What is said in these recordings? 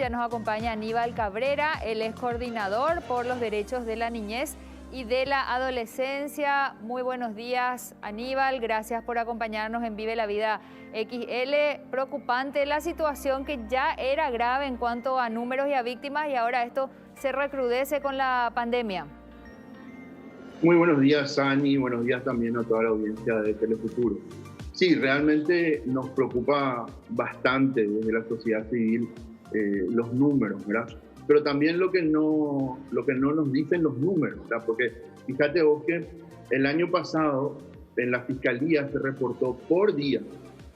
ya nos acompaña Aníbal Cabrera, él es coordinador por los derechos de la niñez y de la adolescencia. Muy buenos días, Aníbal, gracias por acompañarnos en Vive la Vida XL. Preocupante la situación, que ya era grave en cuanto a números y a víctimas, y ahora esto se recrudece con la pandemia. Muy buenos días, Sani, buenos días también a toda la audiencia de Telefuturo. Sí, realmente nos preocupa bastante desde la sociedad civil los números, ¿verdad? Pero también lo que no nos dicen los números, ¿verdad? Porque fíjate vos que el año pasado en la Fiscalía se reportó por día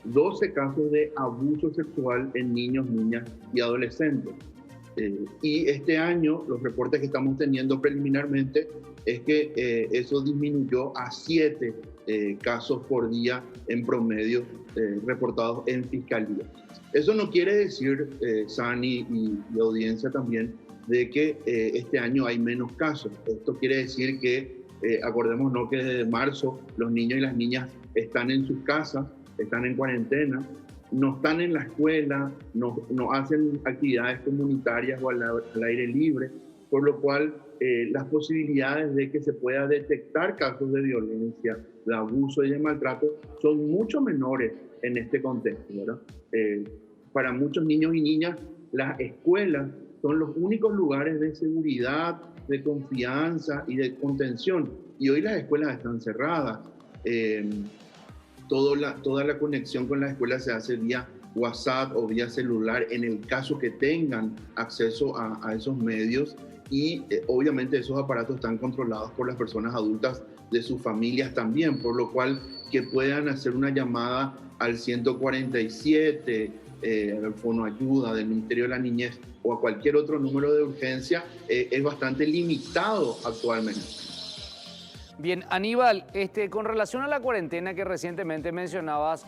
12 casos de abuso sexual en niños, niñas y adolescentes. Y este año los reportes que estamos teniendo preliminarmente es que eso disminuyó a 7 casos por día en promedio reportados en Fiscalía. Eso no quiere decir, Sani y audiencia también, de que este año hay menos casos. Esto quiere decir que, acordémonos que desde marzo los niños y las niñas están en sus casas, están en cuarentena, no están en la escuela, no hacen actividades comunitarias o al aire libre, por lo cual las posibilidades de que se pueda detectar casos de violencia, de abuso y de maltrato son mucho menores en este contexto, ¿verdad? Para muchos niños y niñas, las escuelas son los únicos lugares de seguridad, de confianza y de contención. Y hoy las escuelas están cerradas. Toda la conexión con la escuela se hace vía WhatsApp o vía celular, en el caso que tengan acceso a esos medios. Y obviamente esos aparatos están controlados por las personas adultas de sus familias también, por lo cual que puedan hacer una llamada al 147, al Fono Ayuda del Ministerio de la Niñez o a cualquier otro número de urgencia, es bastante limitado actualmente. Bien, Aníbal, con relación a la cuarentena que recientemente mencionabas,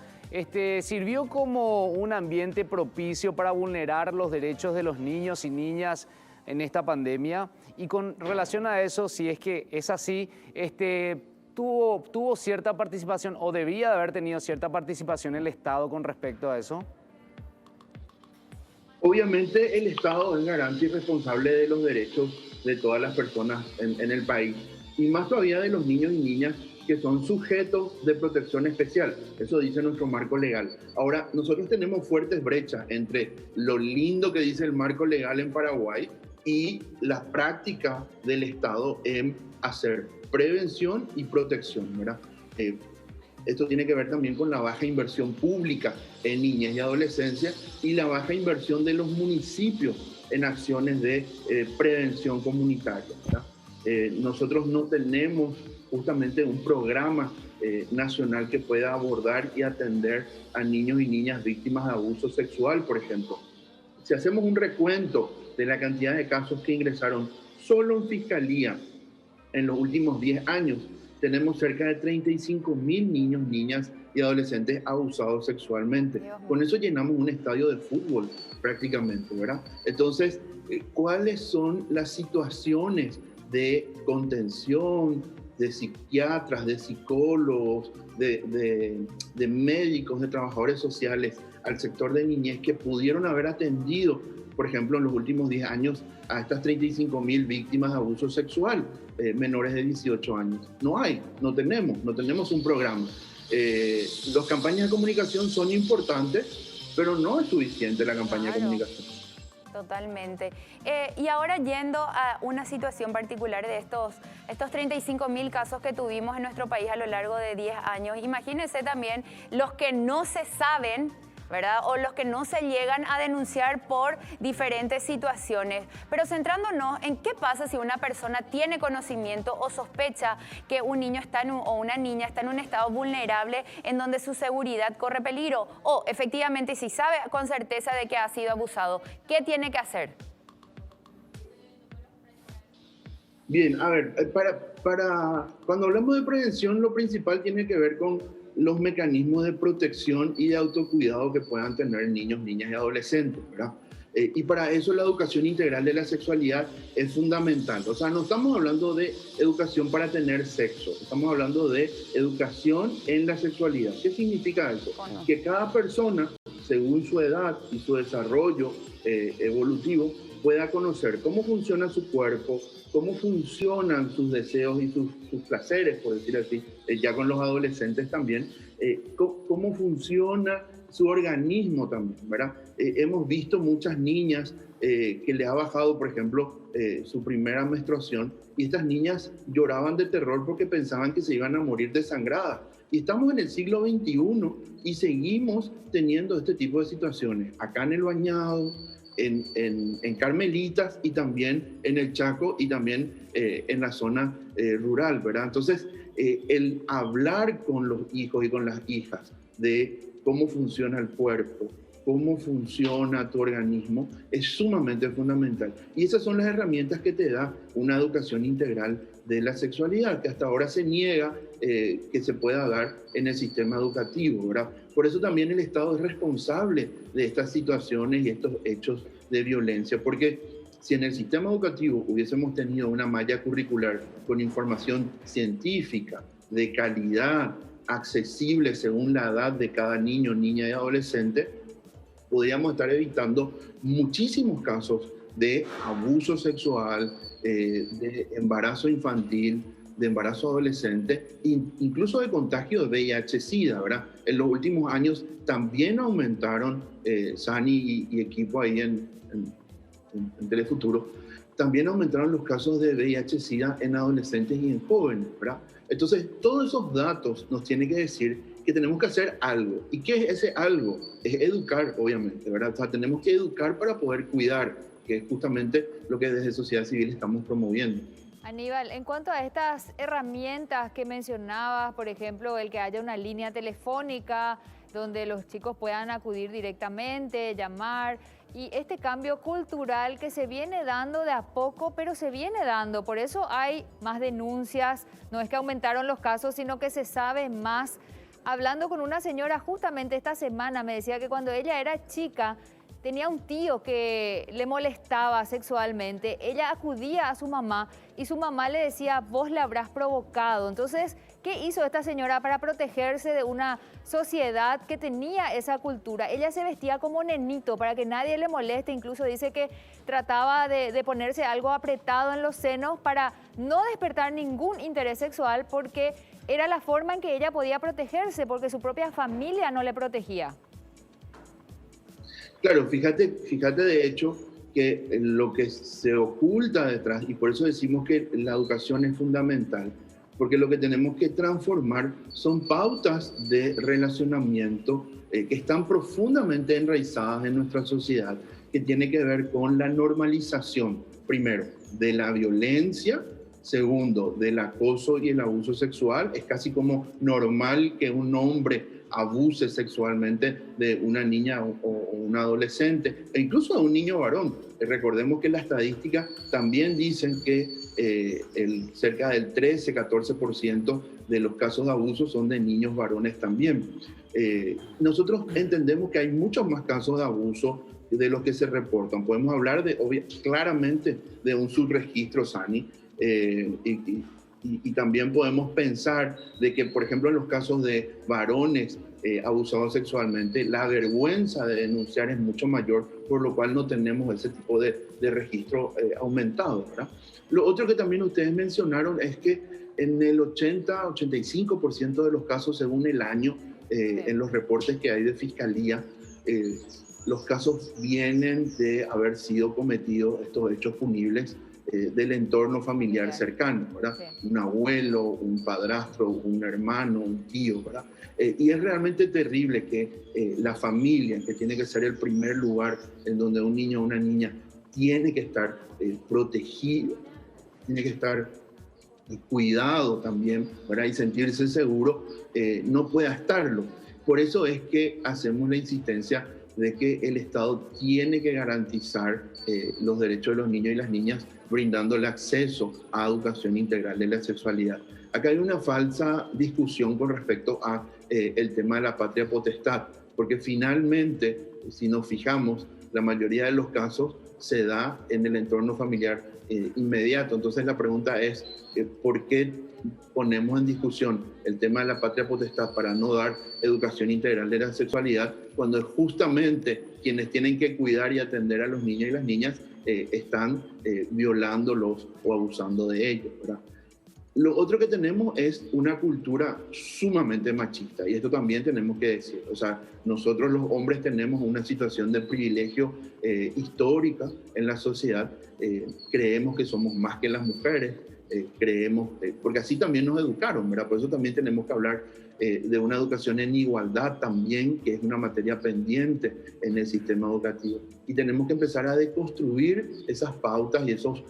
¿sirvió como un ambiente propicio para vulnerar los derechos de los niños y niñas en esta pandemia? Y con relación a eso, si es que es así, ¿tuvo cierta participación o debía de haber tenido cierta participación el Estado con respecto a eso? Obviamente el Estado es garante y responsable de los derechos de todas las personas en el país, y más todavía de los niños y niñas que son sujetos de protección especial. Eso dice nuestro marco legal. Ahora, nosotros tenemos fuertes brechas entre lo lindo que dice el marco legal en Paraguay y la práctica del Estado en hacer prevención y protección, ¿verdad? Esto tiene que ver también con la baja inversión pública en niñez y adolescencia y la baja inversión de los municipios en acciones de prevención comunitaria, ¿verdad? Nosotros no tenemos justamente un programa nacional que pueda abordar y atender a niños y niñas víctimas de abuso sexual, por ejemplo. Si hacemos un recuento de la cantidad de casos que ingresaron solo en Fiscalía en los últimos 10 años, tenemos cerca de 35.000 niños, niñas y adolescentes abusados sexualmente. Con eso llenamos un estadio de fútbol prácticamente, ¿verdad? Entonces, ¿cuáles son las situaciones de contención, de psiquiatras, de psicólogos, de médicos, de trabajadores sociales al sector de niñez que pudieron haber atendido, por ejemplo, en los últimos 10 años a estas 35.000 víctimas de abuso sexual, menores de 18 años? No tenemos un programa. Las campañas de comunicación son importantes, pero no es suficiente la campaña de comunicación. Totalmente. Y ahora yendo a una situación particular de estos 35.000 casos que tuvimos en nuestro país a lo largo de 10 años, imagínense también los que no se saben, ¿verdad? O los que no se llegan a denunciar por diferentes situaciones. Pero centrándonos en qué pasa si una persona tiene conocimiento o sospecha que un niño o una niña está en un estado vulnerable en donde su seguridad corre peligro, o efectivamente si sabe con certeza de que ha sido abusado, ¿qué tiene que hacer? Bien, a ver, cuando hablamos de prevención, lo principal tiene que ver con los mecanismos de protección y de autocuidado que puedan tener niños, niñas y adolescentes, ¿verdad? Y para eso la educación integral de la sexualidad es fundamental. O sea, no estamos hablando de educación para tener sexo, estamos hablando de educación en la sexualidad. ¿Qué significa eso? Que cada persona según su edad y su desarrollo evolutivo, pueda conocer cómo funciona su cuerpo, cómo funcionan sus deseos y sus placeres, por decir así, ya con los adolescentes también, cómo funciona su organismo también, ¿verdad? Hemos visto muchas niñas que le ha bajado, por ejemplo, su primera menstruación, y estas niñas lloraban de terror porque pensaban que se iban a morir desangradas. Y estamos en el siglo XXI y seguimos teniendo este tipo de situaciones, acá en el Bañado, en Carmelitas y también en el Chaco y también en la zona rural, ¿verdad? Entonces, el hablar con los hijos y con las hijas de cómo funciona el cuerpo, cómo funciona tu organismo, es sumamente fundamental. Y esas son las herramientas que te da una educación integral de la sexualidad, que hasta ahora se niega que se pueda dar en el sistema educativo, ¿verdad? Por eso también el Estado es responsable de estas situaciones y estos hechos de violencia, porque si en el sistema educativo hubiésemos tenido una malla curricular con información científica, de calidad, accesible según la edad de cada niño, niña y adolescente, podríamos estar evitando muchísimos casos de abuso sexual, de embarazo infantil, de embarazo adolescente, incluso de contagio de VIH-Sida, ¿verdad? En los últimos años también aumentaron, Sani y equipo ahí en Telefuturo, también aumentaron los casos de VIH-Sida en adolescentes y en jóvenes, ¿verdad? Entonces, todos esos datos nos tienen que decir que tenemos que hacer algo. ¿Y qué es ese algo? Es educar, obviamente, ¿verdad? O sea, tenemos que educar para poder cuidar, que es justamente lo que desde Sociedad Civil estamos promoviendo. Aníbal, en cuanto a estas herramientas que mencionabas, por ejemplo, el que haya una línea telefónica donde los chicos puedan acudir directamente, llamar, y este cambio cultural que se viene dando de a poco, pero se viene dando, por eso hay más denuncias, no es que aumentaron los casos, sino que se sabe más. Hablando con una señora justamente esta semana, me decía que cuando ella era chica, tenía un tío que le molestaba sexualmente, ella acudía a su mamá y su mamá le decía, vos le habrás provocado. Entonces, ¿qué hizo esta señora para protegerse de una sociedad que tenía esa cultura? Ella se vestía como nenito para que nadie le moleste, incluso dice que trataba de ponerse algo apretado en los senos para no despertar ningún interés sexual porque era la forma en que ella podía protegerse porque su propia familia no le protegía. Claro, fíjate de hecho que lo que se oculta detrás, y por eso decimos que la educación es fundamental, porque lo que tenemos que transformar son pautas de relacionamiento que están profundamente enraizadas en nuestra sociedad, que tiene que ver con la normalización, primero, de la violencia, segundo, del acoso y el abuso sexual. Es casi como normal que un hombre abuse sexualmente de una niña o un adolescente, e incluso de un niño varón. Recordemos que las estadísticas también dicen que cerca del 13-14% de los casos de abuso son de niños varones también. Nosotros entendemos que hay muchos más casos de abuso de los que se reportan. Podemos hablar claramente de un subregistro, Sani, y también podemos pensar de que, por ejemplo, en los casos de varones abusados sexualmente, la vergüenza de denunciar es mucho mayor, por lo cual no tenemos ese tipo de registro aumentado, ¿verdad? Lo otro que también ustedes mencionaron es que en el 80-85% de los casos, según el año, en los reportes que hay de Fiscalía, los casos vienen de haber sido cometidos estos hechos punibles del entorno familiar cercano, ¿verdad? Sí. Un abuelo, un padrastro, un hermano, un tío, ¿verdad? Y es realmente terrible que la familia, que tiene que ser el primer lugar en donde un niño o una niña tiene que estar protegido, tiene que estar cuidado también, ¿verdad? Y sentirse seguro, no pueda estarlo. Por eso es que hacemos la insistencia de que el Estado tiene que garantizar los derechos de los niños y las niñas, brindándole acceso a educación integral de la sexualidad. Acá hay una falsa discusión con respecto a el tema de la patria potestad, porque finalmente, si nos fijamos, la mayoría de los casos se da en el entorno familiar inmediato. Entonces la pregunta es, ¿por qué ponemos en discusión el tema de la patria potestad para no dar educación integral de la sexualidad, cuando es justamente quienes tienen que cuidar y atender a los niños y las niñas están violándolos o abusando de ellos, ¿verdad? Lo otro que tenemos es una cultura sumamente machista, y esto también tenemos que decir. O sea, nosotros los hombres tenemos una situación de privilegio histórica en la sociedad. Creemos que somos más que las mujeres, creemos, porque así también nos educaron, ¿verdad? Por eso también tenemos que hablar de una educación en igualdad también, que es una materia pendiente en el sistema educativo. Y tenemos que empezar a deconstruir esas pautas y esos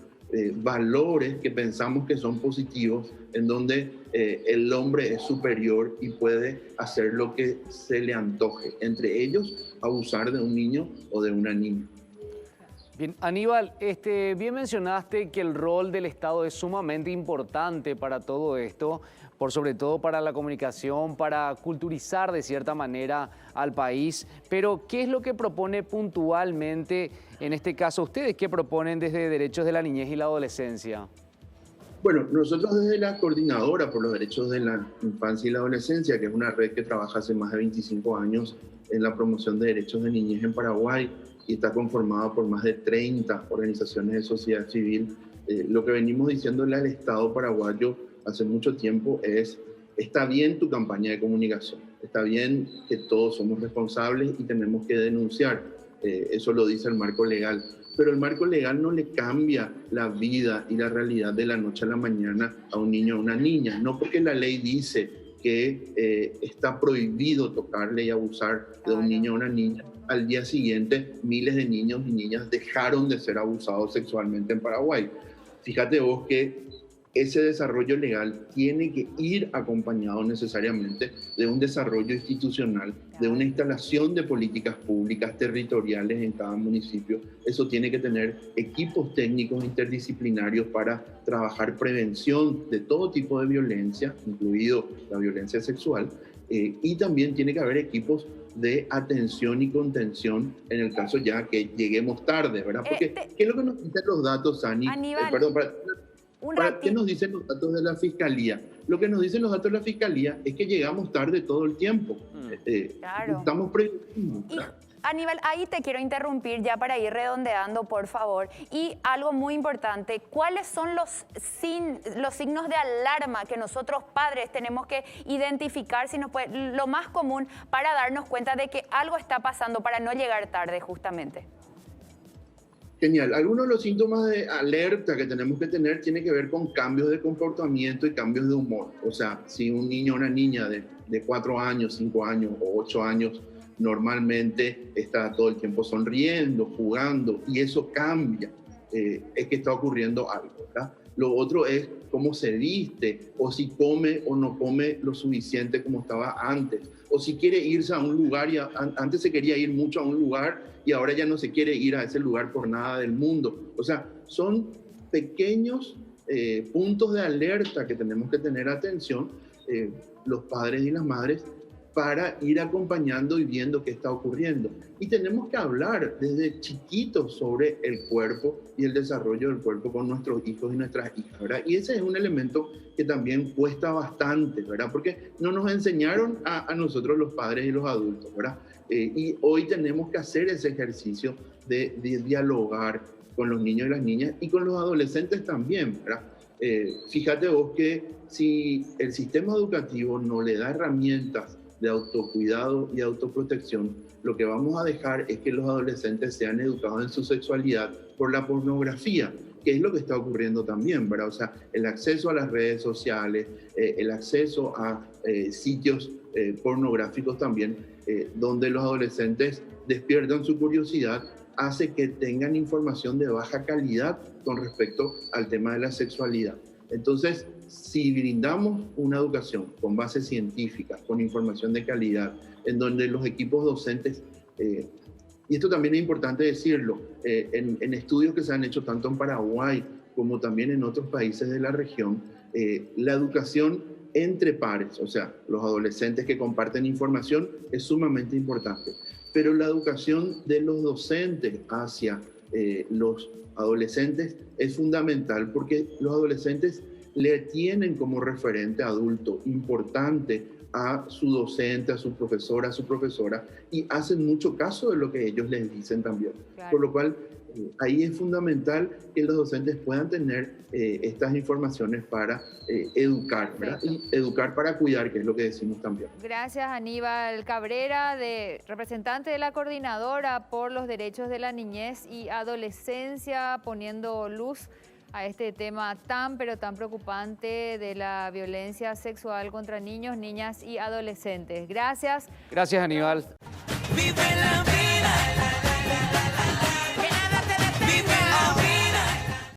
valores que pensamos que son positivos, en donde el hombre es superior y puede hacer lo que se le antoje, entre ellos abusar de un niño o de una niña. Bien, Aníbal, bien mencionaste que el rol del Estado es sumamente importante para todo esto, por sobre todo para la comunicación, para culturizar de cierta manera al país. Pero, ¿qué es lo que propone puntualmente, en este caso, ustedes? ¿Qué proponen desde Derechos de la Niñez y la Adolescencia? Bueno, nosotros desde la Coordinadora por los Derechos de la Infancia y la Adolescencia, que es una red que trabaja hace más de 25 años en la promoción de derechos de niñez en Paraguay, y está conformada por más de 30 organizaciones de sociedad civil, lo que venimos diciéndole al Estado paraguayo hace mucho tiempo es: está bien tu campaña de comunicación, está bien que todos somos responsables y tenemos que denunciar, eso lo dice el marco legal, pero el marco legal no le cambia la vida y la realidad de la noche a la mañana a un niño o a una niña. No porque la ley dice que está prohibido tocarle y abusar de un niño o una niña, al día siguiente miles de niños y niñas dejaron de ser abusados sexualmente en Paraguay. Fíjate vos que ese desarrollo legal tiene que ir acompañado necesariamente de un desarrollo institucional, de una instalación de políticas públicas territoriales en cada municipio. Eso tiene que tener equipos técnicos interdisciplinarios para trabajar prevención de todo tipo de violencia, incluido la violencia sexual, y también tiene que haber equipos de atención y contención en el caso ya que lleguemos tarde, ¿verdad? Porque, ¿qué es lo que nos dicen los datos, Ani? ¿Qué nos dicen los datos de la Fiscalía? Lo que nos dicen los datos de la Fiscalía es que llegamos tarde todo el tiempo. Claro. Estamos previendo. Aníbal, ahí te quiero interrumpir ya para ir redondeando, por favor. Y algo muy importante, ¿cuáles son los signos de alarma que nosotros padres tenemos que identificar, si nos puede, lo más común, para darnos cuenta de que algo está pasando, para no llegar tarde justamente? Genial. Algunos de los síntomas de alerta que tenemos que tener tiene que ver con cambios de comportamiento y cambios de humor. O sea, si un niño o una niña de 4 años, 5 años o 8 años normalmente está todo el tiempo sonriendo, jugando, y eso cambia, es que está ocurriendo algo, ¿verdad? Lo otro es cómo se viste, o si come o no come lo suficiente como estaba antes, o si quiere irse a un lugar, antes se quería ir mucho a un lugar y ahora ya no se quiere ir a ese lugar por nada del mundo. O sea, son pequeños puntos de alerta que tenemos que tener atención los padres y las madres, para ir acompañando y viendo qué está ocurriendo. Y tenemos que hablar desde chiquitos sobre el cuerpo y el desarrollo del cuerpo con nuestros hijos y nuestras hijas, ¿verdad? Y ese es un elemento que también cuesta bastante, ¿verdad? Porque no nos enseñaron a nosotros los padres y los adultos, ¿verdad? Y hoy tenemos que hacer ese ejercicio de dialogar con los niños y las niñas y con los adolescentes también, ¿verdad? Fíjate vos que si el sistema educativo no le da herramientas de autocuidado y autoprotección, lo que vamos a dejar es que los adolescentes sean educados en su sexualidad por la pornografía, que es lo que está ocurriendo también, ¿verdad? O sea, el acceso a las redes sociales, el acceso a sitios pornográficos también, donde los adolescentes despiertan su curiosidad, hace que tengan información de baja calidad con respecto al tema de la sexualidad. Entonces, si brindamos una educación con bases científicas, con información de calidad, en donde los equipos docentes, y esto también es importante decirlo, en estudios que se han hecho tanto en Paraguay como también en otros países de la región, la educación entre pares, o sea, los adolescentes que comparten información, es sumamente importante. Pero la educación de los docentes hacia los adolescentes es fundamental porque los adolescentes le tienen como referente adulto importante a su docente, a su profesora, y hacen mucho caso de lo que ellos les dicen también. Claro. Por lo cual, ahí es fundamental que los docentes puedan tener estas informaciones para educar, ¿verdad? Y educar para cuidar, que es lo que decimos también. Gracias, Aníbal Cabrera, representante de la Coordinadora por los Derechos de la Niñez y Adolescencia, poniendo luz a este tema tan pero tan preocupante de la violencia sexual contra niños, niñas y adolescentes. Gracias. Gracias, Aníbal. Vive la vida.